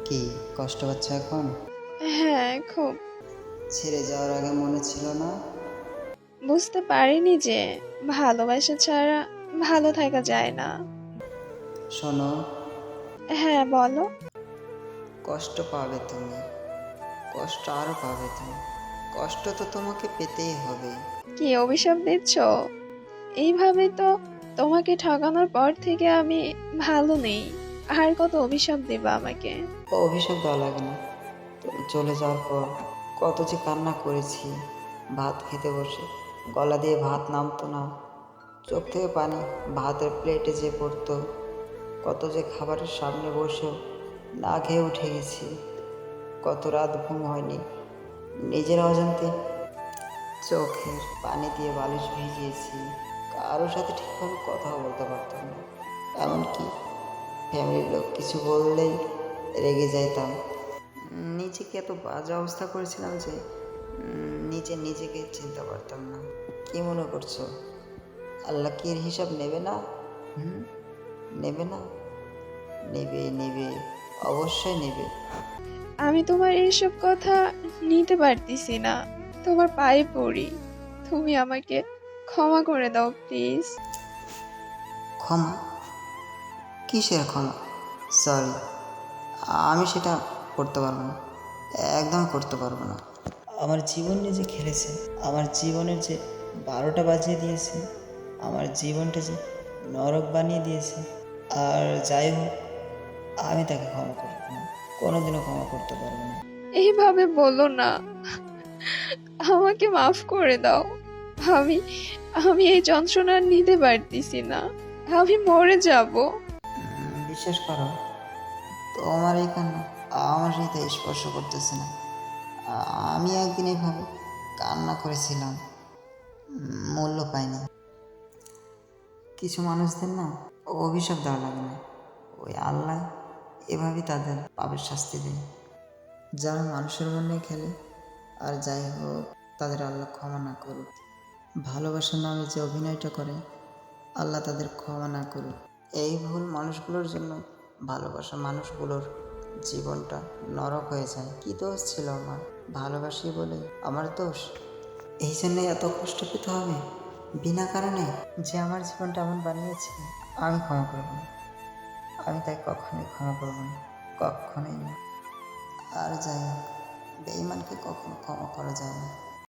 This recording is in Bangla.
কি কষ্ট হচ্ছে এখন? হ্যাঁ, খুব। ছেড়ে যাওয়ার আগে মনে ছিল না? বুঝতে পারিনি যে ভালোবাসা ছাড়া ভালো থাকা যায় না। শোনো, হ্যাঁ, বলো। কষ্ট পাবে তুমি, কষ্ট আরো পাবে তুমি। কষ্ট তো তোমাকে পেতেই হবে। কি অভিশাপ দিচ্ছ? এইভাবে তো তোমাকে ঠকানোর পর থেকে আমি ভালো নেই। আর কত অভিশাপ দিবা আমাকে? অভিশাপ দেওয়া লাগে না। তুমি চলে যাওয়ার পর কত যে কান্না করেছি। ভাত খেতে বসে গলা দিয়ে ভাত নামতো না, চোখ থেকে পানি ভাতের প্লেটে যে পড়তো। কত যে খাবারের সামনে বসেও না খেয়ে উঠে গেছি। কত রাত ঘুম হয়নি, নিজের অজান্তে চোখের পানি দিয়ে বালিশ ভিজিয়েছি। কারোর সাথে ঠিকভাবে কথাও বলতে পারতাম না। এমনকি ফ্যামিলির লোক কিছু বললেই রেগে যাইতাম। নিজেকে এত বাজে অবস্থা করেছিলাম যে নিজেকে চিনতে পারতাম না। কি মনে করছো আল্লাহ কি এর হিসাব নেবে না? হুম, নেবে না? নেবে, নেবে, অবশ্যই নেবে। আমি তোমার এইসব কথা নিতে পারতেছি না। তোমার পায়ে পড়ি, তুমি আমাকে ক্ষমা করে দাও প্লিজ। ক্ষমা? কিসের ক্ষমা? সরি, আমি সেটা করতে পারবো না, একদম করতে পারবো না। আমার জীবন নিয়ে যে খেলেছে, আমার জীবনের যে 12টা বাজিয়ে দিয়েছে, আমার জীবনটা যে নরক বানিয়ে দিয়েছে, আর যাই হোক আমি তাকে ক্ষমা করবো না, কোনোদিনও ক্ষমা করতে পারবো না। এইভাবে বলো না, আমাকে মাফ করে দাও। আমি আমি এই যন্ত্রণা আর নিতে পারতেছি না। আমি মরে যাব। বিশ্বাস করো, তোমার এই কান্না আমার হৃদয়ে স্পর্শ করতেছে না। আমি একদিন এভাবে কান্না করেছিলাম, মূল্য পাইনি। কিছু মানুষদের না অভিশাপ দেওয়া লাগে না, ওই আল্লাহ এভাবেই তাদের পাপের শাস্তি দেয়। যারা মানুষের মনে খেলে, আর যাই হোক তাদের আল্লাহ ক্ষমা না করুক। ভালোবাসার নামে যে অভিনয়টা করে, আল্লাহ তাদের ক্ষমা না করুক। এই ভুল মানুষগুলোর জন্য ভালোবাসা মানুষগুলোর জীবনটা নরক হয়ে যায়। কি দোষ ছিল আমার? ভালোবাসি বলে আমার দোষ? এই জন্যে এত কষ্ট পেতে হবে বিনা কারণে? যে আমার জীবনটা এমন বানিয়েছে, আমি ক্ষমা করব না। আমি তাই কখনোই ক্ষমা করব না, কখনোই না। আর যাই হোক, বেঈমানকে কখনো ক্ষমা করা যায় না।